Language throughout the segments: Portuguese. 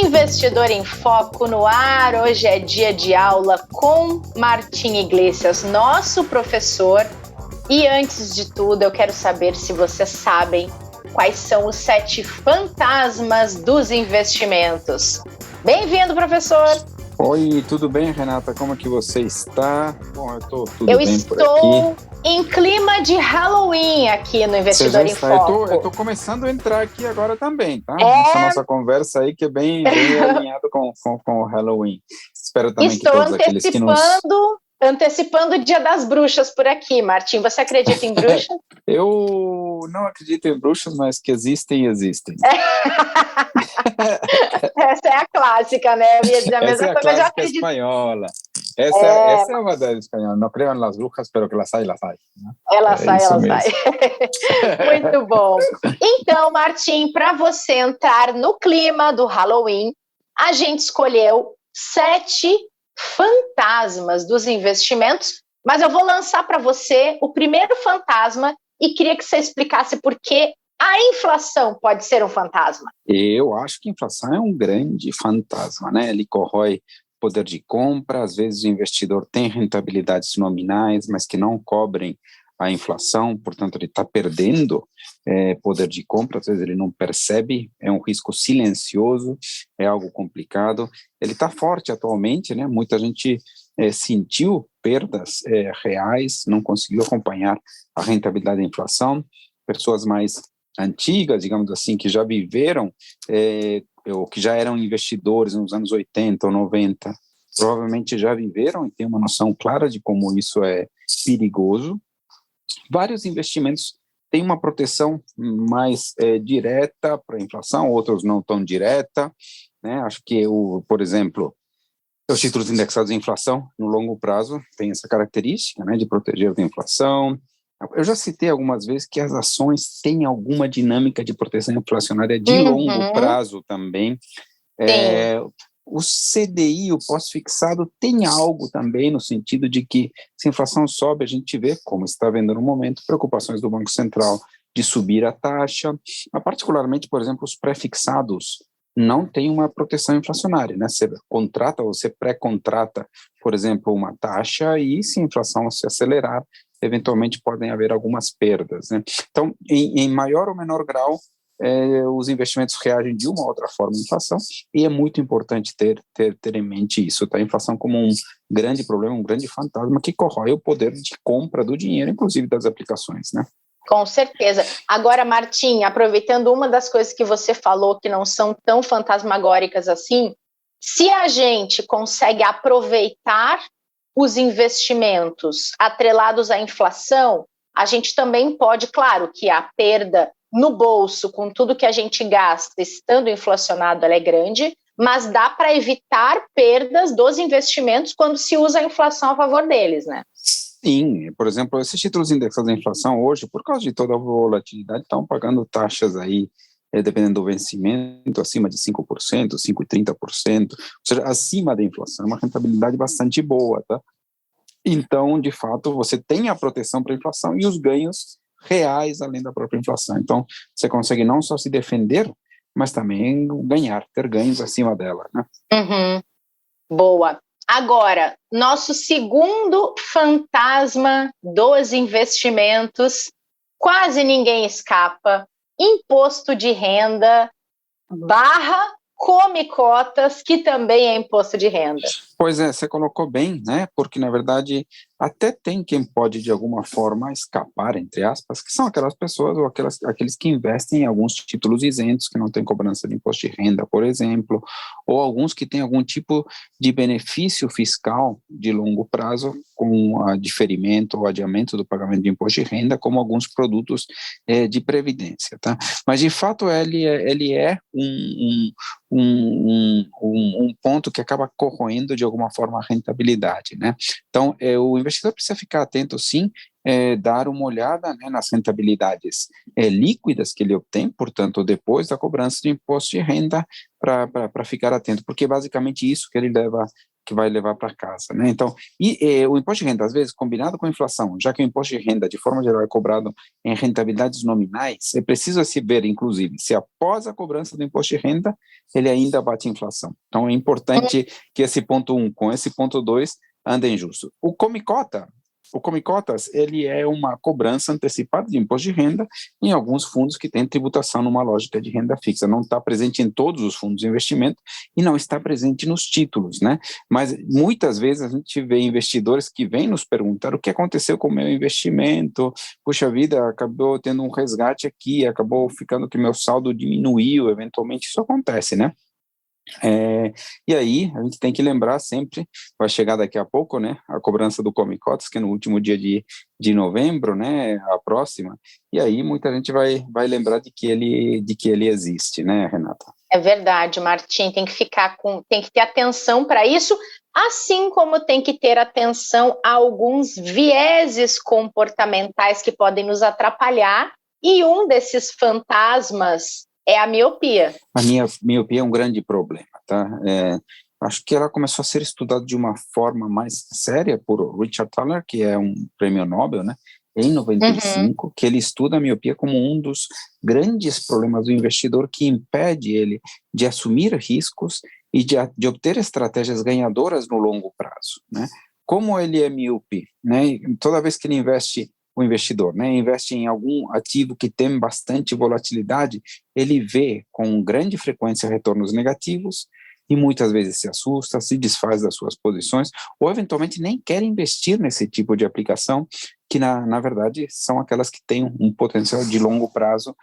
Investidor em Foco no ar. Hoje é dia de aula com Martim Iglesias, nosso professor. E antes de tudo, eu quero saber se vocês sabem quais são os 7 fantasmas dos investimentos. Bem-vindo, professor! Oi, tudo bem, Renata? Como é que você está? Bom, eu estou tudo eu bem por aqui. Eu estou em clima de Halloween aqui no Investidor em Foco. Eu estou começando a entrar aqui agora também, tá? Essa nossa conversa aí que é bem alinhado com o Halloween. Espero também que todos aqueles que nos... Antecipando o Dia das Bruxas por aqui, Martim. Você acredita em bruxas? Eu não acredito em bruxas, mas que existem. Essa é a clássica, né? Eu ia dizer a mesma coisa, mas eu acredito. Espanhola. Essa é uma das espanholas. Não creio nas bruxas, pero que ela sai. Ela sai. Muito bom. Então, Martim, para você entrar no clima do Halloween, a gente escolheu 7 fantasmas dos investimentos, mas eu vou lançar para você o primeiro fantasma e queria que você explicasse por que a inflação pode ser um fantasma. Eu acho que a inflação é um grande fantasma, né? Ele corrói poder de compra, às vezes o investidor tem rentabilidades nominais, mas que não cobrem a inflação, portanto ele está perdendo poder de compra, às vezes ele não percebe, é um risco silencioso, é algo complicado. Ele está forte atualmente, né? Muita gente sentiu perdas reais, não conseguiu acompanhar a rentabilidade da inflação. Pessoas mais antigas, digamos assim, que já viveram, ou que já eram investidores nos anos 80 ou 90, provavelmente já viveram e têm uma noção clara de como isso é perigoso. Vários investimentos têm uma proteção mais direta para a inflação, outros não tão direta, né? Acho que, por exemplo, os títulos indexados à inflação, no longo prazo, têm essa característica, né, de proteger da inflação. Eu já citei algumas vezes que as ações têm alguma dinâmica de proteção inflacionária de longo prazo também. O CDI, o pós-fixado, tem algo também no sentido de que se a inflação sobe, a gente vê, como está vendo no momento, preocupações do Banco Central de subir a taxa, mas particularmente, por exemplo, os pré-fixados não têm uma proteção inflacionária, né? Você contrata ou você pré-contrata, por exemplo, uma taxa e se a inflação se acelerar, eventualmente podem haver algumas perdas, né? Então, em maior ou menor grau, os investimentos reagem de uma ou outra forma à inflação e é muito importante ter em mente isso, tá? A inflação como um grande problema, um grande fantasma que corrói o poder de compra do dinheiro, inclusive das aplicações, né? Com certeza. Agora, Martim, aproveitando uma das coisas que você falou que não são tão fantasmagóricas assim, se a gente consegue aproveitar os investimentos atrelados à inflação, a gente também pode, claro, que a perda no bolso, com tudo que a gente gasta, estando inflacionado, ela é grande, mas dá para evitar perdas dos investimentos quando se usa a inflação a favor deles, né? Sim, por exemplo, esses títulos indexados à inflação hoje, por causa de toda a volatilidade, estão pagando taxas aí, dependendo do vencimento, acima de 5%, 5,30%, ou seja, acima da inflação, é uma rentabilidade bastante boa, tá? Então, de fato, você tem a proteção para a inflação e os ganhos reais além da própria inflação. Então, você consegue não só se defender, mas também ter ganhos acima dela, né? Boa. Agora, nosso segundo fantasma dos investimentos, quase ninguém escapa, imposto de renda / come cotas, que também é imposto de renda. Pois é, você colocou bem, né? Porque, na verdade, até tem quem pode, de alguma forma, escapar, entre aspas, que são aquelas pessoas ou aqueles que investem em alguns títulos isentos, que não têm cobrança de imposto de renda, por exemplo, ou alguns que têm algum tipo de benefício fiscal de longo prazo, com diferimento ou adiamento do pagamento de imposto de renda, como alguns produtos de previdência, tá? Mas, de fato, ele é um ponto que acaba corroendo de alguma forma a rentabilidade, né? Então, o investidor precisa ficar atento, sim, dar uma olhada, né, nas rentabilidades líquidas que ele obtém, portanto, depois da cobrança de imposto de renda, para ficar atento, porque é basicamente isso que ele leva que vai levar para casa, né? Então, o imposto de renda, às vezes, combinado com a inflação, já que o imposto de renda, de forma geral, é cobrado em rentabilidades nominais, é preciso se ver, inclusive, se após a cobrança do imposto de renda, ele ainda bate a inflação. Então, é importante que esse ponto 1 com esse ponto 2 andem juntos. O Come Cotas, ele é uma cobrança antecipada de imposto de renda em alguns fundos que têm tributação numa lógica de renda fixa. Não está presente em todos os fundos de investimento e não está presente nos títulos, né? Mas muitas vezes a gente vê investidores que vêm nos perguntar o que aconteceu com o meu investimento, puxa vida, acabou tendo um resgate aqui, acabou ficando que meu saldo diminuiu, eventualmente isso acontece, né? E aí, a gente tem que lembrar sempre, vai chegar daqui a pouco, né, a cobrança do Come Cotas, que é no último dia de novembro, né, a próxima, e aí muita gente vai lembrar de que ele existe, né, Renata? É verdade, Martim, tem que ter atenção para isso, assim como tem que ter atenção a alguns vieses comportamentais que podem nos atrapalhar, e um desses fantasmas é a miopia. A miopia é um grande problema, tá? Acho que ela começou a ser estudada de uma forma mais séria por Richard Thaler, que é um prêmio Nobel, né? Em 95, que ele estuda a miopia como um dos grandes problemas do investidor que impede ele de assumir riscos e de obter estratégias ganhadoras no longo prazo, né? Como ele é míope, né? Toda vez que ele investe, o investidor, né, investe em algum ativo que tem bastante volatilidade, ele vê com grande frequência retornos negativos e muitas vezes se assusta, se desfaz das suas posições ou eventualmente nem quer investir nesse tipo de aplicação que na verdade são aquelas que têm um potencial de longo prazo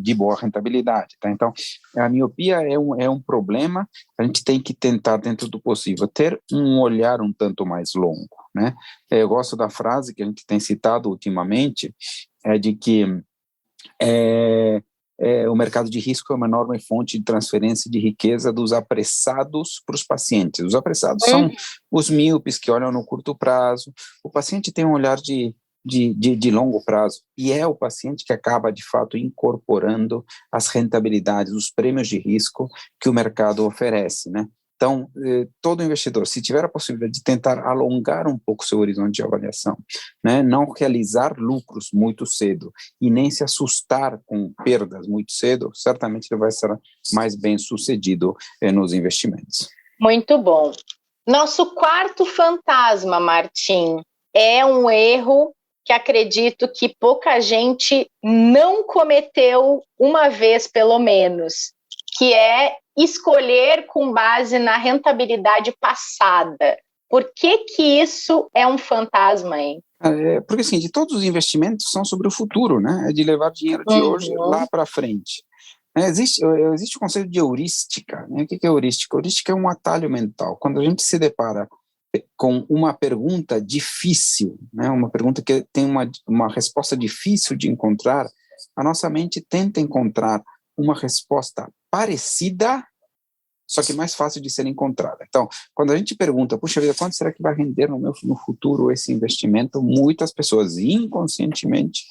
de boa rentabilidade, tá? Então, a miopia é um problema, a gente tem que tentar, dentro do possível, ter um olhar um tanto mais longo, né? Eu gosto da frase que a gente tem citado ultimamente, de que o mercado de risco é uma enorme fonte de transferência de riqueza dos apressados para os pacientes. Os apressados são os míopes que olham no curto prazo. O paciente tem um olhar de longo prazo e é o paciente que acaba, de fato, incorporando as rentabilidades, os prêmios de risco que o mercado oferece, né? Então, todo investidor, se tiver a possibilidade de tentar alongar um pouco seu horizonte de avaliação, né, não realizar lucros muito cedo e nem se assustar com perdas muito cedo, certamente ele vai ser mais bem sucedido nos investimentos. Muito bom. Nosso quarto fantasma, Martim, é um erro que acredito que pouca gente não cometeu uma vez, pelo menos, que é escolher com base na rentabilidade passada. Por que isso é um fantasma, hein? Porque, assim, de todos os investimentos são sobre o futuro, né? É de levar dinheiro de hoje lá para frente. Existe o conceito de heurística, né? O que é heurística? Heurística é um atalho mental. Quando a gente se depara com uma pergunta difícil, né? Uma pergunta que tem uma resposta difícil de encontrar, a nossa mente tenta encontrar uma resposta parecida, só que mais fácil de ser encontrada. Então, quando a gente pergunta, puxa vida, quanto será que vai render no futuro esse investimento? Muitas pessoas, inconscientemente,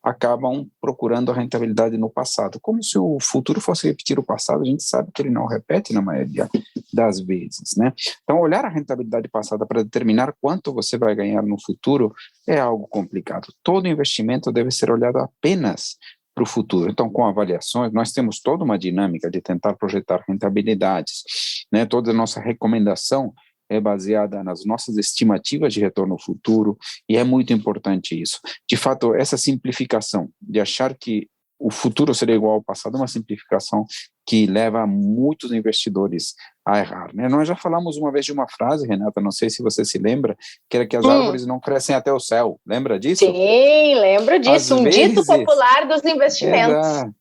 acabam procurando a rentabilidade no passado, como se o futuro fosse repetir o passado. A gente sabe que ele não repete na maioria das vezes, né? Então, olhar a rentabilidade passada para determinar quanto você vai ganhar no futuro é algo complicado. Todo investimento deve ser olhado apenas para o futuro. Então, com avaliações, nós temos toda uma dinâmica de tentar projetar rentabilidades, né? Toda a nossa recomendação é baseada nas nossas estimativas de retorno futuro, e é muito importante isso. De fato, essa simplificação de achar que o futuro seria igual ao passado é uma simplificação que leva muitos investidores a errar, né? Nós já falamos uma vez de uma frase, Renata, não sei se você se lembra, que era que as árvores não crescem até o céu. Lembra disso? Sim, lembro disso. Dito popular dos investimentos.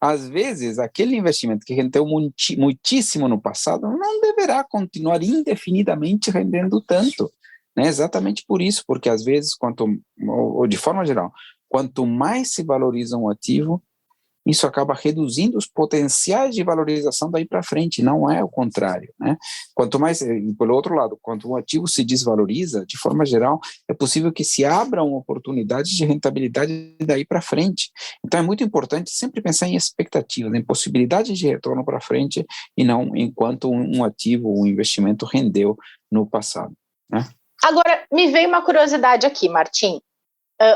Às vezes, aquele investimento que rendeu muitíssimo no passado não deverá continuar indefinidamente rendendo tanto, né? Exatamente por isso, porque às vezes, ou de forma geral, quanto mais se valoriza um ativo, isso acaba reduzindo os potenciais de valorização daí para frente, não é o contrário, né? Quanto mais, pelo outro lado, quanto o ativo se desvaloriza, de forma geral, é possível que se abram oportunidades de rentabilidade daí para frente. Então é muito importante sempre pensar em expectativas, em possibilidades de retorno para frente e não enquanto um ativo, um investimento rendeu no passado, né? Agora, me veio uma curiosidade aqui, Martim.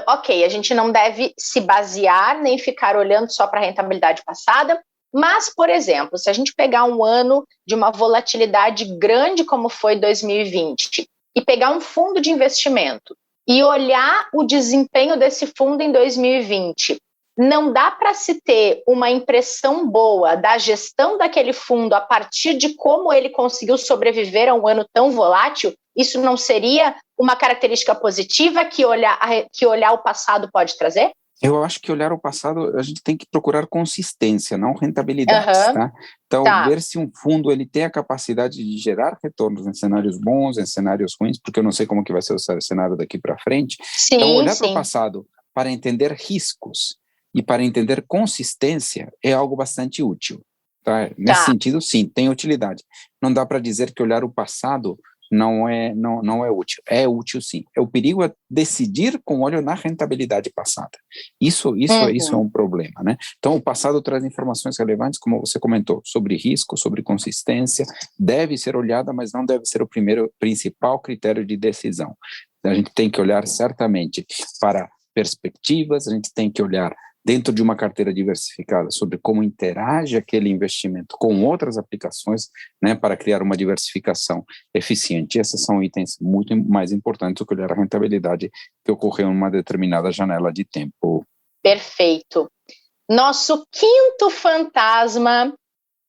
Ok, a gente não deve se basear nem ficar olhando só para a rentabilidade passada, mas, por exemplo, se a gente pegar um ano de uma volatilidade grande como foi 2020 e pegar um fundo de investimento e olhar o desempenho desse fundo em 2020, não dá para se ter uma impressão boa da gestão daquele fundo a partir de como ele conseguiu sobreviver a um ano tão volátil? Isso não seria uma característica positiva que olhar o passado pode trazer? Eu acho que olhar o passado, a gente tem que procurar consistência, não rentabilidades, Uhum, tá? Então, tá. ver se um fundo ele tem a capacidade de gerar retornos em cenários bons, em cenários ruins, porque eu não sei como que vai ser o cenário daqui para frente. Então, Sim, olhar para o sim. passado para entender riscos e para entender consistência é algo bastante útil, tá? Nesse Tá. sentido, sim, tem utilidade. Não dá para dizer que olhar o passado não é útil. É útil, sim. O perigo é decidir com olho na rentabilidade passada. Isso é Uhum. um problema, né? Então, o passado traz informações relevantes, como você comentou, sobre risco, sobre consistência, deve ser olhada, mas não deve ser o principal critério de decisão. A gente tem que olhar certamente para perspectivas, a gente tem que olhar dentro de uma carteira diversificada sobre como interage aquele investimento com outras aplicações, né, para criar uma diversificação eficiente. Esses são itens muito mais importantes do que olhar a rentabilidade que ocorreu em uma determinada janela de tempo. Perfeito. Nosso quinto fantasma,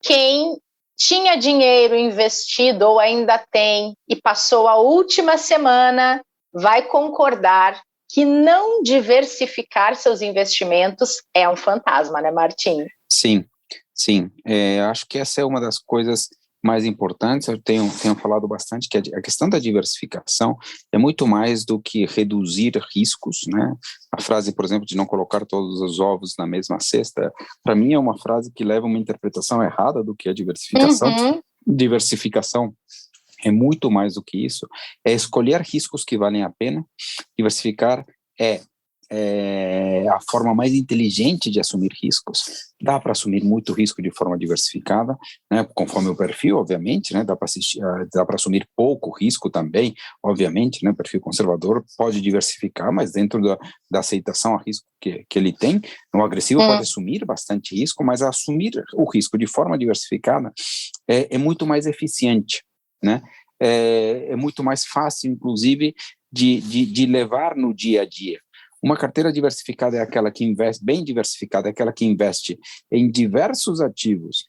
quem tinha dinheiro investido ou ainda tem e passou a última semana, vai concordar que não diversificar seus investimentos é um fantasma, né, Martim? Sim, sim. Acho que essa é uma das coisas mais importantes. Eu tenho falado bastante que a questão da diversificação é muito mais do que reduzir riscos, né? A frase, por exemplo, de não colocar todos os ovos na mesma cesta, para mim é uma frase que leva uma interpretação errada do que é diversificação. Uhum. Diversificação é muito mais do que isso, é escolher riscos que valem a pena. Diversificar é a forma mais inteligente de assumir riscos. Dá para assumir muito risco de forma diversificada, né, conforme o perfil, obviamente, né, dá para assumir pouco risco também, obviamente, né, perfil conservador pode diversificar, mas dentro da aceitação a risco que ele tem, o agressivo pode assumir bastante risco, mas assumir o risco de forma diversificada é muito mais eficiente, né, é muito mais fácil, inclusive, de levar no dia a dia. Uma carteira diversificada é aquela que investe, bem diversificada, é aquela que investe em diversos ativos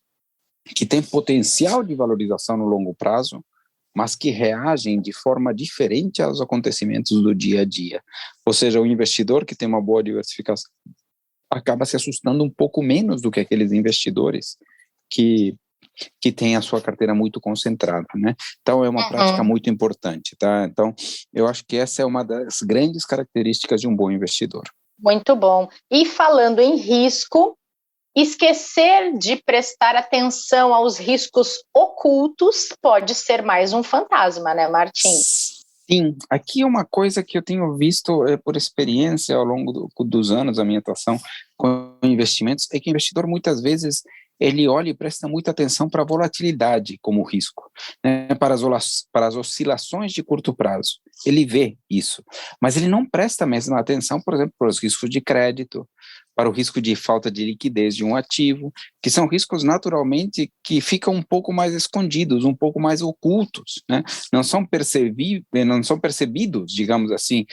que têm potencial de valorização no longo prazo, mas que reagem de forma diferente aos acontecimentos do dia a dia. Ou seja, o investidor que tem uma boa diversificação acaba se assustando um pouco menos do que aqueles investidores que tem a sua carteira muito concentrada, né? Então, é uma prática muito importante, tá? Então, eu acho que essa é uma das grandes características de um bom investidor. Muito bom. E falando em risco, esquecer de prestar atenção aos riscos ocultos pode ser mais um fantasma, né, Martim? Sim, aqui é uma coisa que eu tenho visto por experiência ao longo dos anos, a minha atuação com investimentos, é que o investidor muitas vezes ele olha e presta muita atenção para a volatilidade como risco, né, para as oscilações de curto prazo. Ele vê isso, mas ele não presta a mesma atenção, por exemplo, para os riscos de crédito, para o risco de falta de liquidez de um ativo, que são riscos naturalmente que ficam um pouco mais escondidos, um pouco mais ocultos, né? Não são percebidos, digamos assim,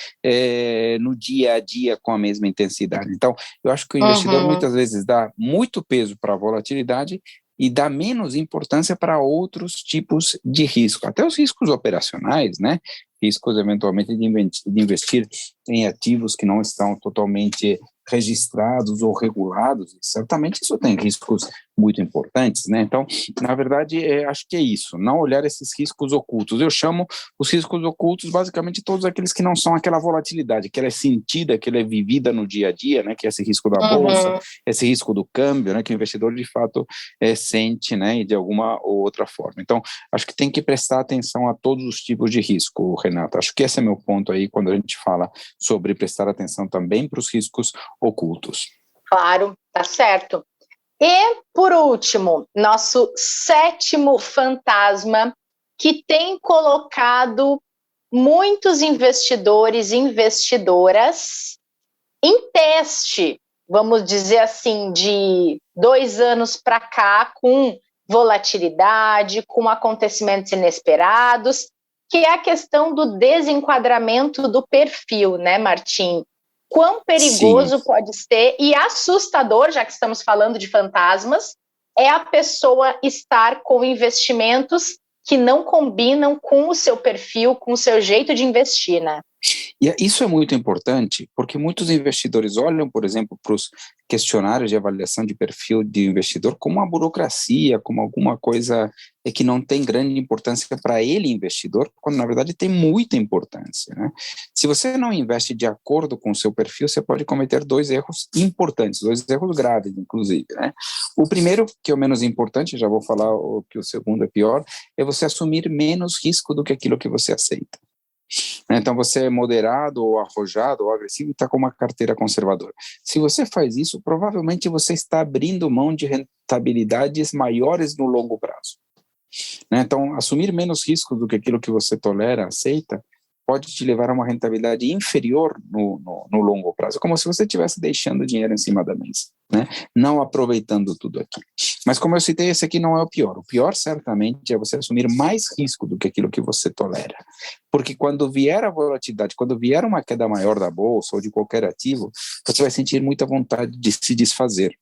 no dia a dia com a mesma intensidade. Então, eu acho que o investidor muitas vezes dá muito peso para a volatilidade e dá menos importância para outros tipos de risco, até os riscos operacionais, né? Riscos eventualmente de investir em ativos que não estão totalmente registrados ou regulados, certamente isso tem riscos muito importantes, né? Então, na verdade, acho que é isso, não olhar esses riscos ocultos. Eu chamo os riscos ocultos basicamente todos aqueles que não são aquela volatilidade, que ela é sentida, que ela é vivida no dia a dia, né? Que é esse risco da bolsa, esse risco do câmbio, né? Que o investidor, de fato, sente, né? De alguma ou outra forma. Então, acho que tem que prestar atenção a todos os tipos de risco, Renata. Acho que esse é meu ponto aí, quando a gente fala sobre prestar atenção também para os riscos ocultos. Claro, tá certo. E, por último, nosso sétimo fantasma, que tem colocado muitos investidores e investidoras em teste, vamos dizer assim, de 2 anos para cá, com volatilidade, com acontecimentos inesperados, que é a questão do desenquadramento do perfil, né, Martim? Quão perigoso Sim. pode ser e assustador, já que estamos falando de fantasmas, é a pessoa estar com investimentos que não combinam com o seu perfil, com o seu jeito de investir, né? E isso é muito importante, porque muitos investidores olham, por exemplo, para os questionários de avaliação de perfil de investidor como uma burocracia, como alguma coisa que não tem grande importância para ele, investidor, quando na verdade tem muita importância, né? Se você não investe de acordo com o seu perfil, você pode cometer 2 erros importantes, 2 erros graves, inclusive, né? O primeiro, que é o menos importante, já vou falar que o segundo é pior, é você assumir menos risco do que aquilo que você aceita. Então, você é moderado ou arrojado ou agressivo e está com uma carteira conservadora. Se você faz isso, provavelmente você está abrindo mão de rentabilidades maiores no longo prazo. Então, assumir menos risco do que aquilo que você tolera, aceita, pode te levar a uma rentabilidade inferior no longo prazo, como se você estivesse deixando dinheiro em cima da mesa, né? Não aproveitando tudo aqui. Mas como eu citei, esse aqui não é o pior. O pior, certamente, é você assumir mais risco do que aquilo que você tolera. Porque quando vier a volatilidade, quando vier uma queda maior da bolsa ou de qualquer ativo, você vai sentir muita vontade de se desfazer.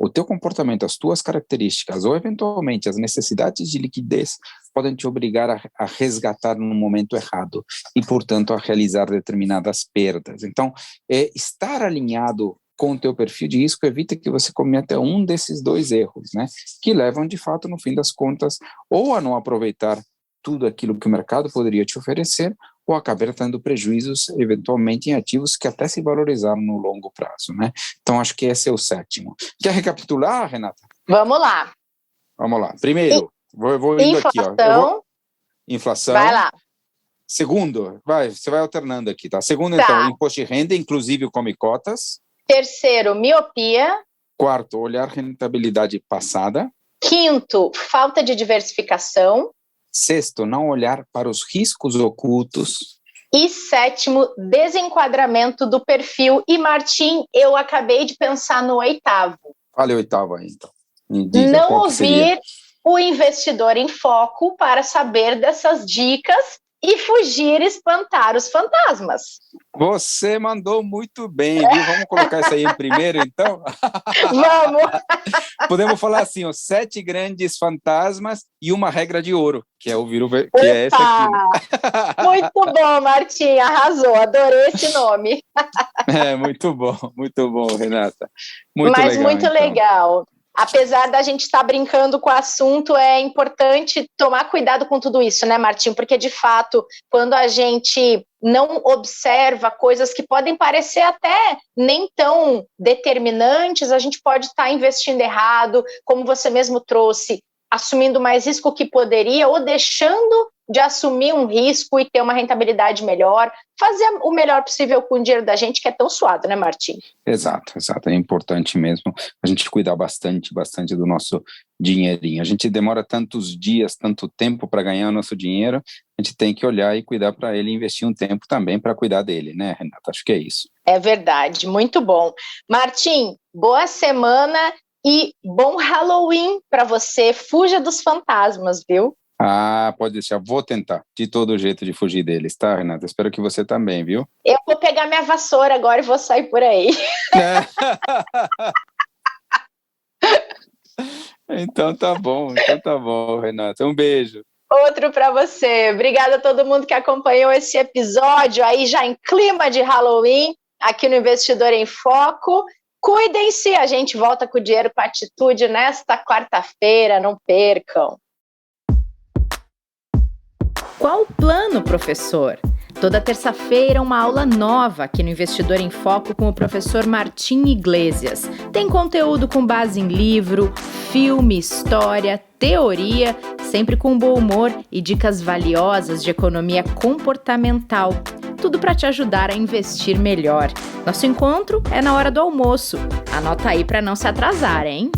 O teu comportamento, as tuas características ou, eventualmente, as necessidades de liquidez podem te obrigar a resgatar no momento errado e, portanto, a realizar determinadas perdas. Então, estar alinhado com o teu perfil de risco evita que você cometa um desses 2 erros, né? Que levam, de fato, no fim das contas, ou a não aproveitar tudo aquilo que o mercado poderia te oferecer, ou acabar tendo prejuízos, eventualmente, em ativos que até se valorizaram no longo prazo, né? Então, acho que esse é o sétimo. Quer recapitular, Renata? Vamos lá. Vamos lá. Primeiro, vou indo aqui, ó. Inflação. Vai lá. Segundo, você vai alternando aqui, tá? Segundo, Tá. então, imposto de renda, inclusive come cotas. Terceiro, miopia. Quarto, olhar rentabilidade passada. Quinto, falta de diversificação. Sexto, não olhar para os riscos ocultos. E sétimo, desenquadramento do perfil. E, Martim, eu acabei de pensar no 8º. Fale o 8º aí, então. Me diga, não qual que seria? ouvir o investidor em foco para saber dessas dicas e fugir, espantar os fantasmas. Você mandou muito bem, viu? Vamos colocar isso aí em primeiro, então? Vamos! Podemos falar assim, ó, 7 grandes fantasmas e uma regra de ouro, que é ouvir que é essa aqui. Né? Muito bom, Martim, arrasou, adorei esse nome. Muito bom, Renata. Muito Mas legal, muito então. legal. Apesar da gente estar brincando com o assunto, é importante tomar cuidado com tudo isso, né, Martim? Porque, de fato, quando a gente não observa coisas que podem parecer até nem tão determinantes, a gente pode estar investindo errado, como você mesmo trouxe, assumindo mais risco que poderia ou deixando de assumir um risco e ter uma rentabilidade melhor, fazer o melhor possível com o dinheiro da gente, que é tão suado, né, Martim? Exato, é importante mesmo a gente cuidar bastante do nosso dinheirinho. A gente demora tantos dias, tanto tempo para ganhar o nosso dinheiro, a gente tem que olhar e cuidar para ele e investir um tempo também para cuidar dele, né, Renata? Acho que é isso. É verdade, muito bom. Martim, boa semana e bom Halloween para você. Fuja dos fantasmas, viu? Pode deixar, vou tentar de todo jeito de fugir deles, tá, Renata? Espero que você também, viu? Eu vou pegar minha vassoura agora e vou sair por aí. Então tá bom, Renata. Um beijo. Outro para você. Obrigada a todo mundo que acompanhou esse episódio aí já em clima de Halloween, aqui no Investidor em Foco. Cuidem-se, a gente volta com o Dinheiro com Atitude nesta quarta-feira, não percam. Qual o plano, professor? Toda terça-feira, uma aula nova aqui no Investidor em Foco com o professor Martim Iglesias. Tem conteúdo com base em livro, filme, história, teoria, sempre com bom humor e dicas valiosas de economia comportamental. Tudo para te ajudar a investir melhor. Nosso encontro é na hora do almoço. Anota aí para não se atrasar, hein?